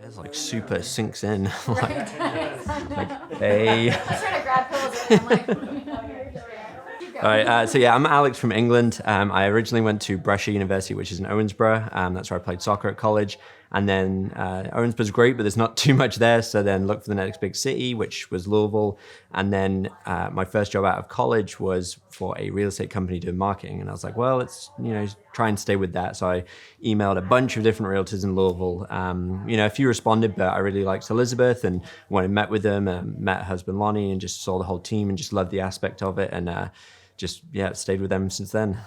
it's like super sinks in. like, hey. I was trying to grab pillows and I'm like, All right, so yeah, I'm Alex from England. I originally went to Brescia University, which is in Owensboro. That's where I played soccer at college. And then Owensboro's great, but there's not too much there. So then looked for the next big city, which was Louisville. And then my first job out of college was for a real estate company doing marketing. And I was like, well, let's try and stay with that. So I emailed a bunch of different realtors in Louisville. A few responded, but I really liked Elizabeth and went and met with them, met her husband Lonnie, and just saw the whole team and just loved the aspect of it. And stayed with them since then.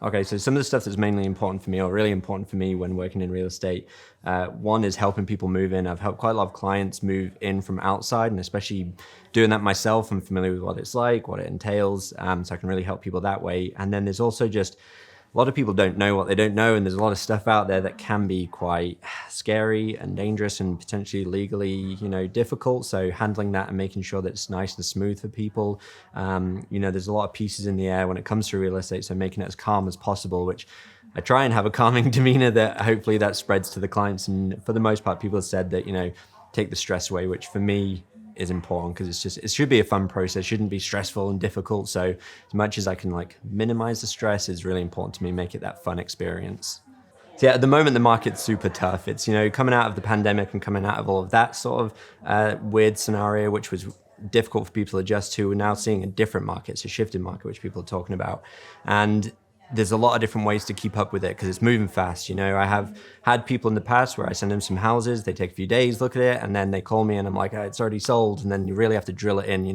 Okay, so some of the stuff that's mainly important for me, or really important for me when working in real estate, one is helping people move in. I've helped quite a lot of clients move in from outside, and especially doing that myself, I'm familiar with what it's like, what it entails, so I can really help people that way. And then there's also just a lot of people don't know what they don't know, and there's a lot of stuff out there that can be quite scary and dangerous and potentially legally, difficult. So handling that and making sure that it's nice and smooth for people. There's a lot of pieces in the air when it comes to real estate, so making it as calm as possible, which I try and have a calming demeanor that hopefully that spreads to the clients. And for the most part, people have said that, take the stress away, which for me is important because it should be a fun process, shouldn't be stressful and difficult. So as much as I can minimize the stress is really important to me, make it that fun experience. So yeah, at the moment the market's super tough. It's coming out of the pandemic and coming out of all of that sort of weird scenario, which was difficult for people to adjust to. We're now seeing a different market, it's a shifting market, which people are talking about. And there's a lot of different ways to keep up with it because it's moving fast. I have had people in the past where I send them some houses, they take a few days, look at it, and then they call me and I'm like, oh, it's already sold. And then you really have to drill it in.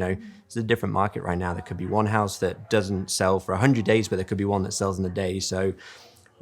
It's a different market right now. There could be one house that doesn't sell for 100 days, but there could be one that sells in a day. So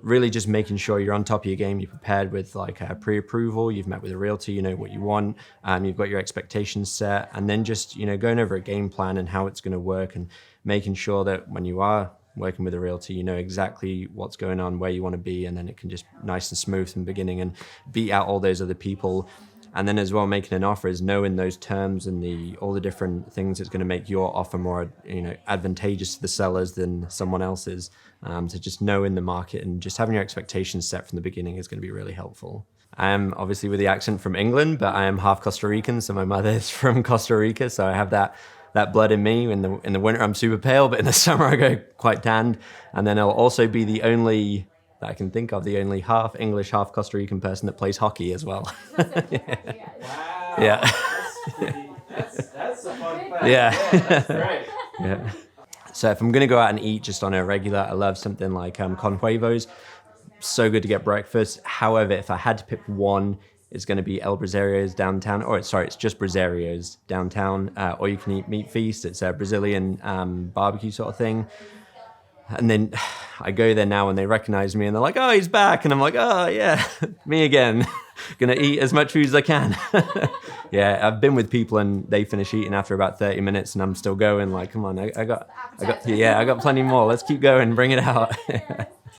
really just making sure you're on top of your game, you're prepared with a pre-approval, you've met with a realtor, you know what you want, you've got your expectations set, and then just, going over a game plan and how it's going to work and making sure that when you are working with a realtor, you know exactly what's going on, where you want to be, and then it can just nice and smooth from the beginning and beat out all those other people. And then as well, making an offer is knowing those terms and all the different things that's going to make your offer more, advantageous to the sellers than someone else's. So just knowing the market and just having your expectations set from the beginning is going to be really helpful. I am obviously with the accent from England, but I am half Costa Rican, so my mother is from Costa Rica, so I have that blood in me. In the winter, I'm super pale, but in the summer, I go quite tanned. And then I'll also be the only that I can think of, the only half English, half Costa Rican person that plays hockey as well. Wow. Yeah. That's a fun fact. Yeah. That's great. Yeah. So if I'm going to go out and eat just on a regular, I love something like con huevos. So good to get breakfast. However, if I had to pick one, it's going to be El Braserio's downtown, it's just Braserio's downtown, or you can eat Meat Feast. It's a Brazilian barbecue sort of thing. And then I go there now and they recognize me and they're like, oh, he's back. And I'm like, oh, yeah, me again. Gonna eat as much food as I can. Yeah, I've been with people and they finish eating after about 30 minutes and I'm still going like, come on, I got plenty more. Let's keep going, bring it out.